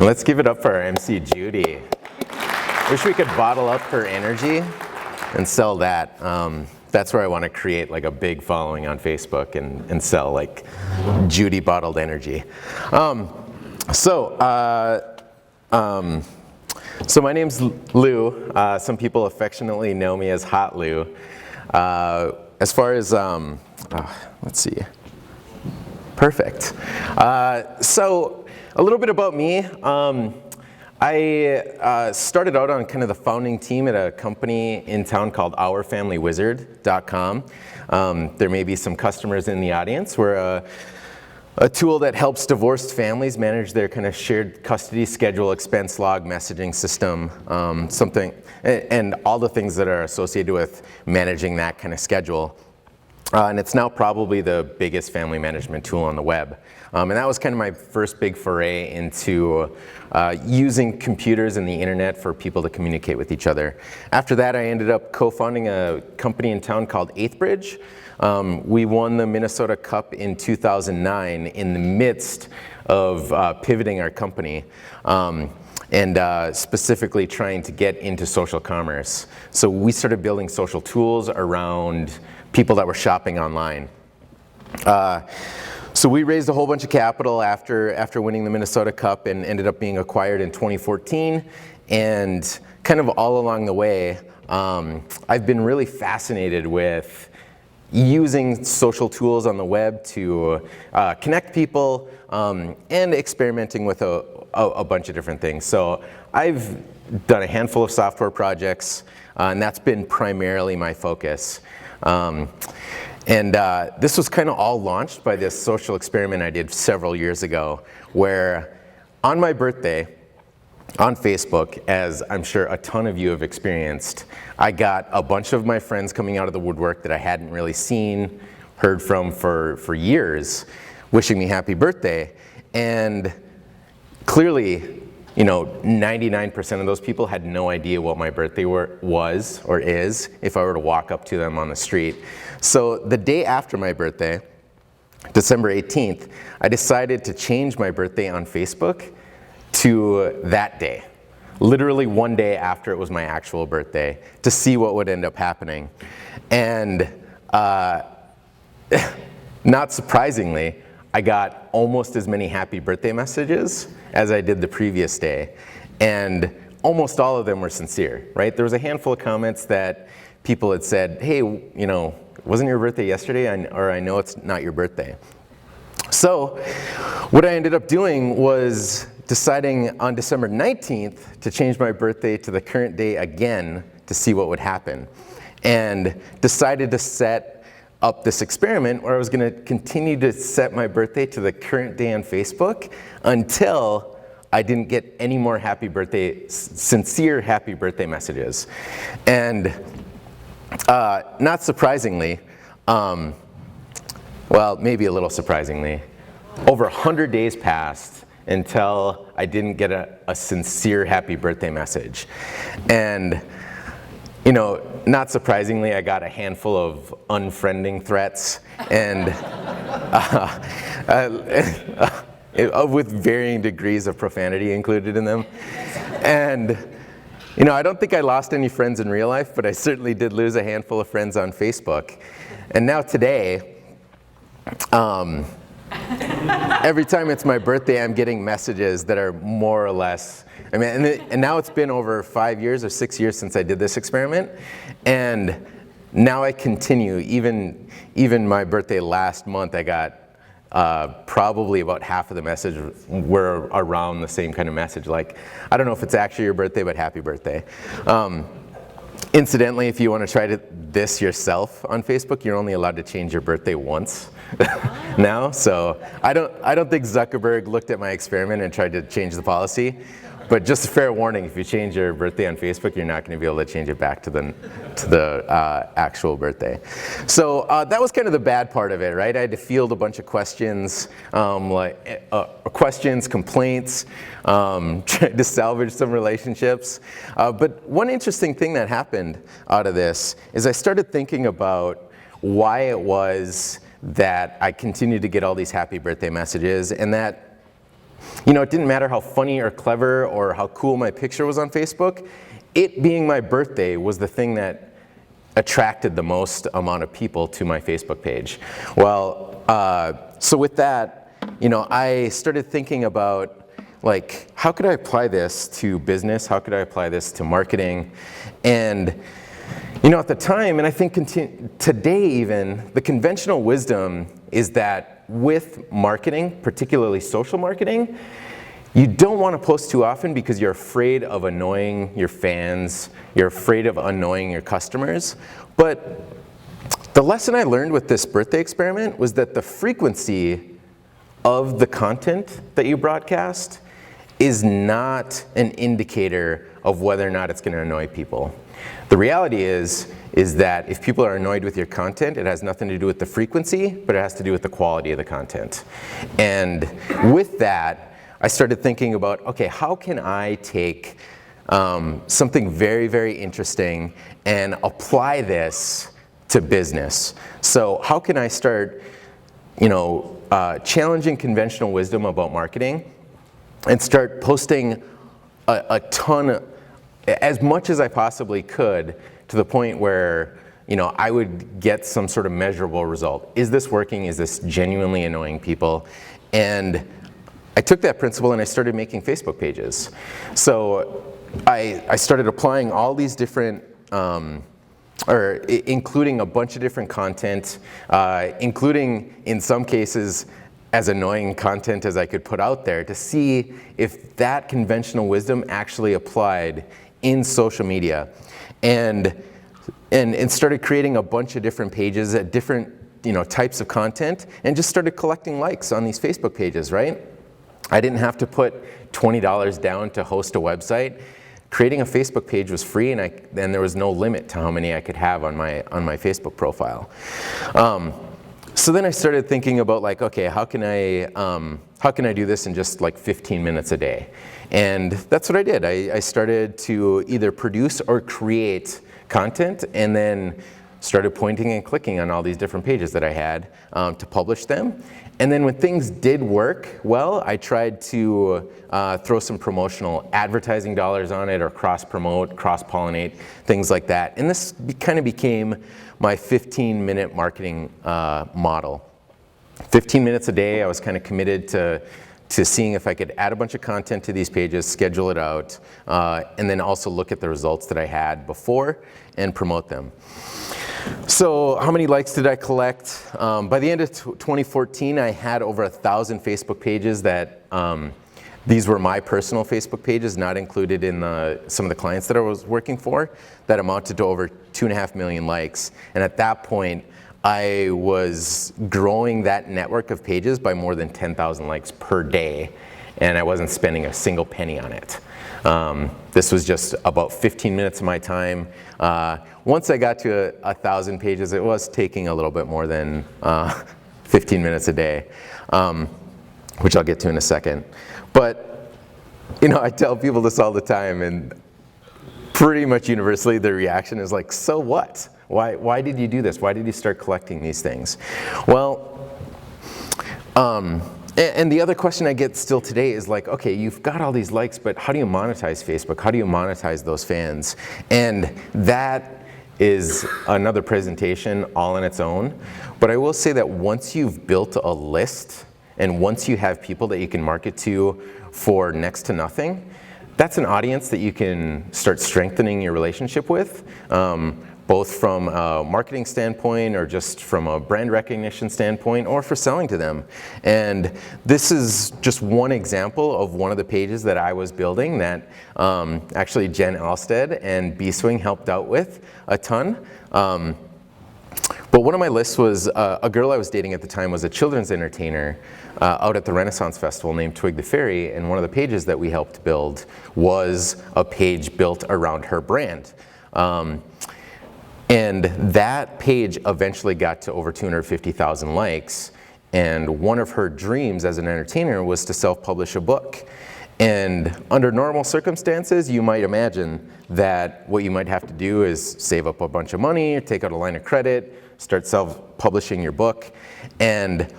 Let's give it up for our MC, Judy. Wish we could bottle up her energy and sell that. That's where I want to create like a big following on Facebook and sell like Judy bottled energy. So my name's Lou. Some people affectionately know me as Hot Lou. As far as, let's see. Perfect. So a little bit about me. I started out on kind of the founding team at a company in town called OurFamilyWizard.com. There may be some customers in the audience. We're a tool that helps divorced families manage their kind of shared custody schedule, expense log, messaging system, and all the things that are associated with managing that kind of schedule. And it's now probably the biggest family management tool on the web. And that was kind of my first big foray into using computers and the internet for people to communicate with each other. After that, I ended up co-founding a company in town called 8th Bridge. We won the Minnesota Cup in 2009 in the midst of pivoting our company. And specifically trying to get into social commerce. So we started building social tools around people that were shopping online. So we raised a whole bunch of capital after winning the Minnesota Cup and ended up being acquired in 2014. And kind of all along the way, I've been really fascinated with using social tools on the web to connect people and experimenting with a bunch of different things. So I've done a handful of software projects, and that's been primarily my focus. This was kind of all launched by this social experiment I did several years ago, where on my birthday, on Facebook, as I'm sure a ton of you have experienced, I got a bunch of my friends coming out of the woodwork that I hadn't really seen, heard from for years, wishing me happy birthday. And clearly, 99% of those people had no idea what my birthday was or is if I were to walk up to them on the street. So the day after my birthday, December 18th, I decided to change my birthday on Facebook to that day, literally one day after it was my actual birthday, to see what would end up happening. And not surprisingly, I got almost as many happy birthday messages as I did the previous day. And almost all of them were sincere, right? There was a handful of comments that people had said, hey, wasn't your birthday yesterday? Or I know it's not your birthday. So what I ended up doing was deciding on December 19th to change my birthday to the current day again to see what would happen. And decided to set up this experiment where I was going to continue to set my birthday to the current day on Facebook until I didn't get any more sincere happy birthday messages. And not surprisingly, well, maybe a little surprisingly, over 100 days passed until I didn't get a sincere happy birthday message. And not surprisingly, I got a handful of unfriending threats and with varying degrees of profanity included in them. And I don't think I lost any friends in real life, but I certainly did lose a handful of friends on Facebook. And now today, every time it's my birthday, I'm getting messages that are more or less, and now it's been over 5 years or 6 years since I did this experiment, and now I continue. Even my birthday last month, I got probably about half of the messages were around the same kind of message, like, I don't know if it's actually your birthday, but happy birthday. Incidentally, if you want to try this yourself on Facebook, you're only allowed to change your birthday once now. So I don't think Zuckerberg looked at my experiment and tried to change the policy. But just a fair warning, if you change your birthday on Facebook, you're not going to be able to change it back to the actual birthday. So that was kind of the bad part of it, right? I had to field a bunch of questions, complaints, tried to salvage some relationships. But one interesting thing that happened out of this is I started thinking about why it was that I continued to get all these happy birthday messages, and that you know, it didn't matter how funny or clever or how cool my picture was on Facebook. It being my birthday was the thing that attracted the most amount of people to my Facebook page. Well, so with that, you know, I started thinking about, like, how could I apply this to business? How could I apply this to marketing? And, you know, at the time, and I think today even, the conventional wisdom is that with marketing, particularly social marketing, you don't want to post too often because you're afraid of annoying your fans, you're afraid of annoying your customers. But the lesson I learned with this birthday experiment was that the frequency of the content that you broadcast is not an indicator of whether or not it's going to annoy people. The reality is that if people are annoyed with your content, it has nothing to do with the frequency, but it has to do with the quality of the content. And with that, I started thinking about, okay, how can I take something very, very interesting and apply this to business? So how can I start, you know, challenging conventional wisdom about marketing and start posting a ton, as much as I possibly could, to the point where, you know, I would get some sort of measurable result. Is this working? Is this genuinely annoying people? And I took that principle and I started making Facebook pages. So I started applying all these different, including a bunch of different content, including in some cases as annoying content as I could put out there, to see if that conventional wisdom actually applied in social media. And started creating a bunch of different pages at different, you know, types of content, and just started collecting likes on these Facebook pages, right? I didn't have to put $20 down to host a website. Creating a Facebook page was free, and there was no limit to how many I could have on my Facebook profile. So then I started thinking about, like, okay, how can I do this in just like 15 minutes a day? And that's what I did. I started to either produce or create content, and then started pointing and clicking on all these different pages that I had to publish them. And then when things did work well, I tried to throw some promotional advertising dollars on it, or cross-promote, cross-pollinate, things like that. And this kind of became my 15-minute marketing model. 15 minutes a day, I was kind of committed to seeing if I could add a bunch of content to these pages, schedule it out, and then also look at the results that I had before and promote them. So how many likes did I collect? By the end of 2014, I had over 1,000 Facebook pages that, these were my personal Facebook pages, not included in some of the clients that I was working for, that amounted to over 2.5 million likes. And at that point, I was growing that network of pages by more than 10,000 likes per day, and I wasn't spending a single penny on it. This was just about 15 minutes of my time. Once I got to 1,000 pages, it was taking a little bit more than 15 minutes a day, which I'll get to in a second. But, you know, I tell people this all the time, and pretty much universally the reaction is like, so what? Why did you do this? Why did you start collecting these things? Well, and the other question I get still today is like, okay, you've got all these likes, but how do you monetize Facebook? How do you monetize those fans? And that is another presentation all on its own. But I will say that once you've built a list, and once you have people that you can market to for next to nothing, that's an audience that you can start strengthening your relationship with, both from a marketing standpoint, or just from a brand recognition standpoint, or for selling to them. And this is just one example of one of the pages that I was building that actually Jen Alstead and B-Swing helped out with a ton. But one of my lists was a girl I was dating at the time was a children's entertainer out at the Renaissance Festival named Twig the Fairy, and one of the pages that we helped build was a page built around her brand. And that page eventually got to over 250,000 likes, and one of her dreams as an entertainer was to self-publish a book. And under normal circumstances, you might imagine that what you might have to do is save up a bunch of money, take out a line of credit, start self-publishing your book, and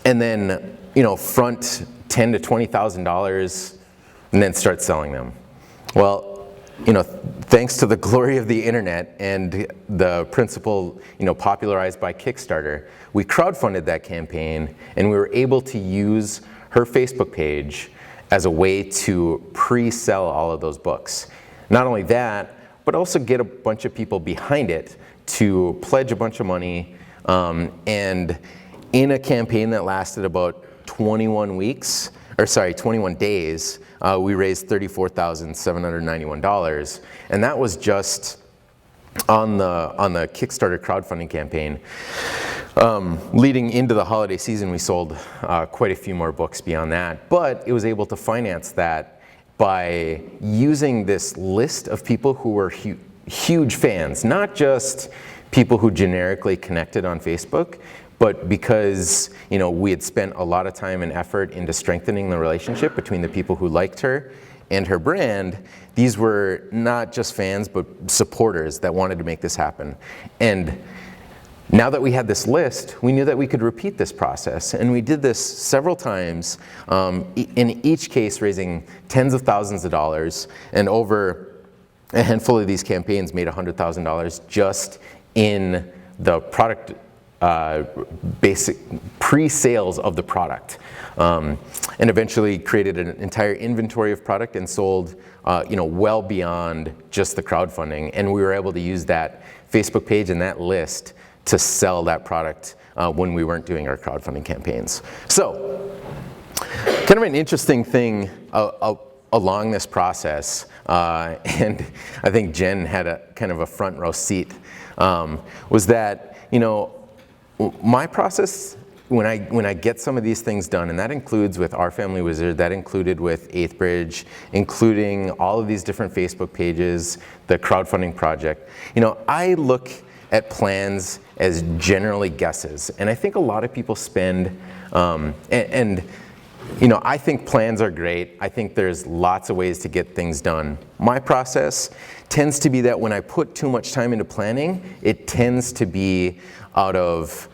then front $10,000 to $20,000 and then start selling them. Well, thanks to the glory of the internet and the principle, popularized by Kickstarter, we crowdfunded that campaign, and we were able to use her Facebook page as a way to pre-sell all of those books. Not only that, but also get a bunch of people behind it to pledge a bunch of money, and in a campaign that lasted about 21 days, we raised $34,791, and that was just on the Kickstarter crowdfunding campaign. Leading into the holiday season, we sold quite a few more books beyond that, but it was able to finance that by using this list of people who were huge fans, not just people who generically connected on Facebook, but because we had spent a lot of time and effort into strengthening the relationship between the people who liked her and her brand. These were not just fans, but supporters that wanted to make this happen. And now that we had this list, we knew that we could repeat this process, and we did this several times, in each case raising tens of thousands of dollars, and over a handful of these campaigns made $100,000 just in the product, basic pre-sales of the product, and eventually created an entire inventory of product and sold well beyond just the crowdfunding. And we were able to use that Facebook page and that list to sell that product when we weren't doing our crowdfunding campaigns. So kind of an interesting thing along this process, and I think Jen had a kind of a front row seat, was that my process when I get some of these things done, and that includes with Our Family Wizard, that included with 8th Bridge, including all of these different Facebook pages, the crowdfunding project, I look at plans as generally guesses. And I think a lot of people spend, I think plans are great. I think there's lots of ways to get things done. My process tends to be that when I put too much time into planning, it tends to be out of,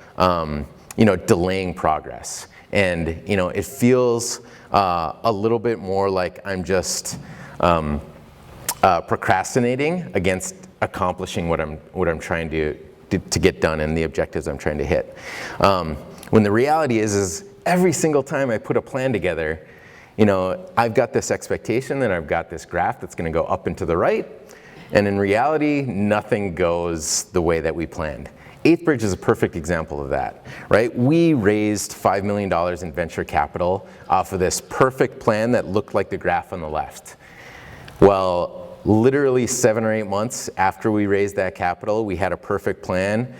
delaying progress. And, it feels a little bit more like I'm just procrastinating against accomplishing what I'm trying to get done and the objectives I'm trying to hit. When the reality is every single time I put a plan together, I've got this expectation that I've got this graph that's going to go up and to the right, and in reality, nothing goes the way that we planned. 8th Bridge is a perfect example of that, right? We raised $5 million in venture capital off of this perfect plan that looked like the graph on the left. Well, literally 7 or 8 months after we raised that capital, we had a perfect plan.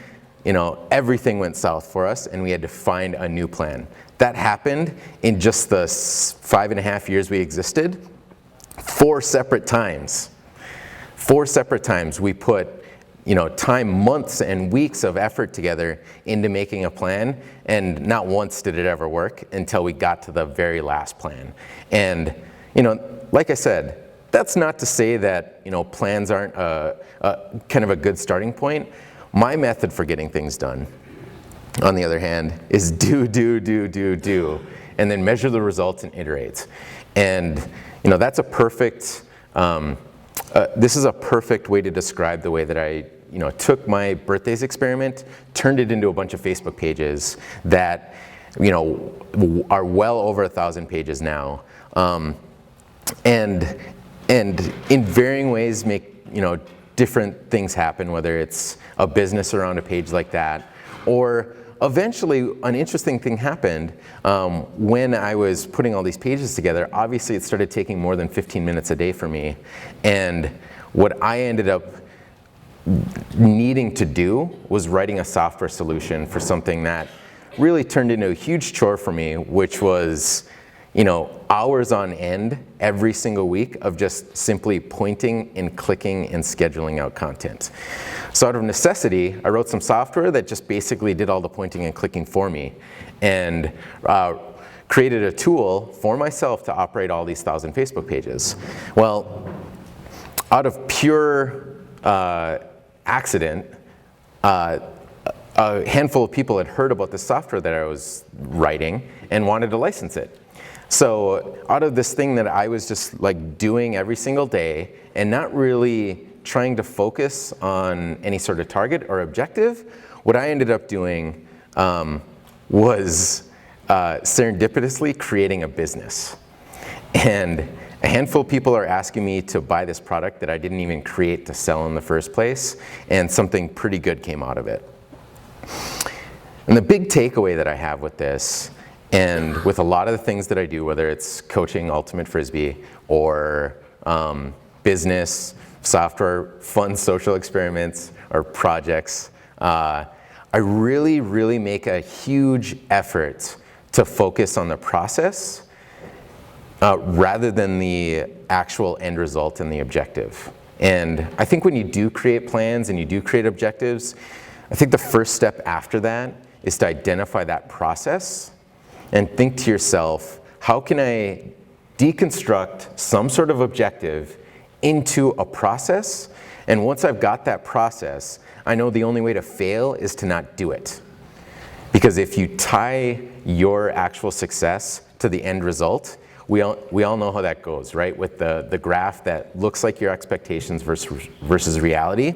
Everything went south for us, and we had to find a new plan. That happened in just the 5.5 years we existed. 4 separate times. 4 separate times we put time, months and weeks of effort together into making a plan, and not once did it ever work until we got to the very last plan. And like I said, that's not to say that plans aren't kind of a good starting point. My method for getting things done, on the other hand, is do, and then measure the results and iterate. And that's a perfect. This is a perfect way to describe the way that I took my birthdays experiment, turned it into a bunch of Facebook pages that are well over 1,000 pages now, and in varying ways make different things happen, whether it's a business around a page like that, or eventually an interesting thing happened when I was putting all these pages together. Obviously it started taking more than 15 minutes a day for me, and what I ended up needing to do was writing a software solution for something that really turned into a huge chore for me, which was hours on end every single week of just simply pointing and clicking and scheduling out content. So out of necessity, I wrote some software that just basically did all the pointing and clicking for me, and created a tool for myself to operate all these 1,000 Facebook pages. Well, out of pure accident, a a handful of people had heard about the software that I was writing and wanted to license it. So out of this thing that I was just like doing every single day and not really trying to focus on any sort of target or objective, what I ended up doing was serendipitously creating a business. And a handful of people are asking me to buy this product that I didn't even create to sell in the first place, and something pretty good came out of it. And the big takeaway that I have with this, and with a lot of the things that I do, whether it's coaching ultimate frisbee or business, software, fun social experiments, or projects, I really make a huge effort to focus on the process rather than the actual end result and the objective. And I think when you do create plans and you do create objectives, I think the first step after that is to identify that process and think to yourself, how can I deconstruct some sort of objective into a process? And once I've got that process, I know the only way to fail is to not do it. Because if you tie your actual success to the end result, we all know how that goes, right? With the graph that looks like your expectations versus reality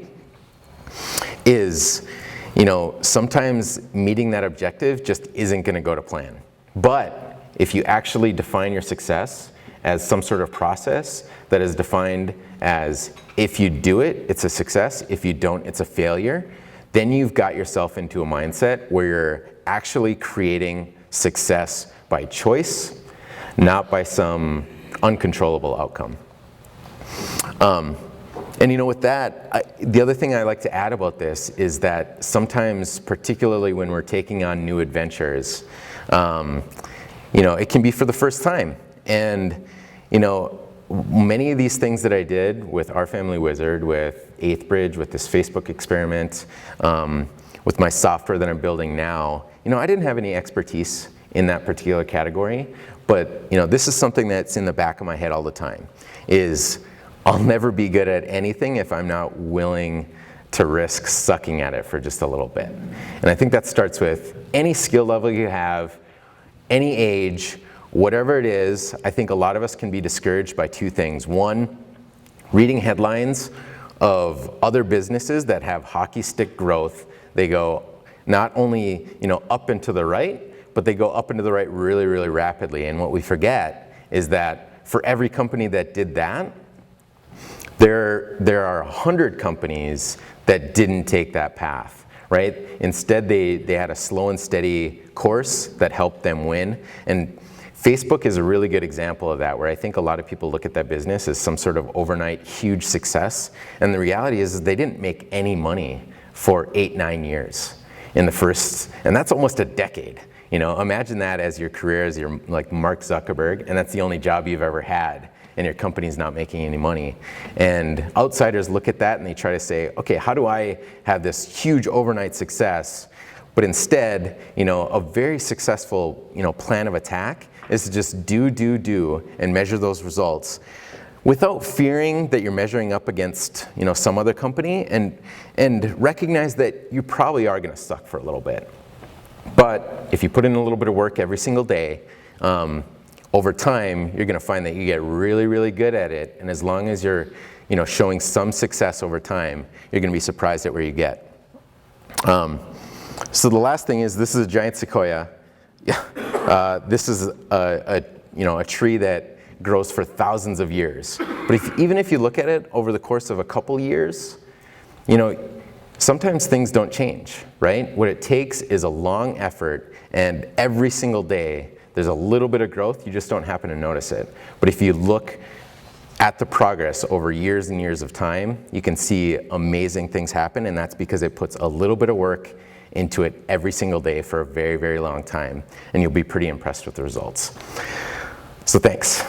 is, sometimes meeting that objective just isn't going to go to plan. But if you actually define your success as some sort of process that is defined as, if you do it, it's a success. If you don't, it's a failure. Then you've got yourself into a mindset where you're actually creating success by choice, not by some uncontrollable outcome. And with that, the other thing I like to add about this is that sometimes, particularly when we're taking on new adventures, it can be for the first time. And, many of these things that I did with Our Family Wizard, with Eighth Bridge, with this Facebook experiment, with my software that I'm building now, I didn't have any expertise in that particular category. But this is something that's in the back of my head all the time, is I'll never be good at anything if I'm not willing to risk sucking at it for just a little bit. And I think that starts with any skill level you have, any age, whatever it is. I think a lot of us can be discouraged by two things. One, reading headlines of other businesses that have hockey stick growth. They go not only up and to the right, but they go up into the right really, really rapidly. And what we forget is that for every company that did that, there are 100 companies that didn't take that path, right? Instead, they had a slow and steady course that helped them win. And Facebook is a really good example of that, where I think a lot of people look at that business as some sort of overnight huge success. And the reality is they didn't make any money for 8-9 years in the first, and that's almost a decade. Imagine that as your career, as you're like Mark Zuckerberg, and that's the only job you've ever had, and your company's not making any money. And outsiders look at that and they try to say, okay, how do I have this huge overnight success? But instead, a very successful, plan of attack is to just do, and measure those results without fearing that you're measuring up against, some other company, and recognize that you probably are going to suck for a little bit. But if you put in a little bit of work every single day, over time, you're going to find that you get really, really good at it. And as long as you're, showing some success over time, you're going to be surprised at where you get. So the last thing is, this is a giant sequoia. This is a tree that grows for thousands of years. But even if you look at it over the course of a couple years, sometimes things don't change, right? What it takes is a long effort, and every single day there's a little bit of growth, you just don't happen to notice it. But if you look at the progress over years and years of time, you can see amazing things happen, and that's because it puts a little bit of work into it every single day for a very, very long time, and you'll be pretty impressed with the results. So thanks.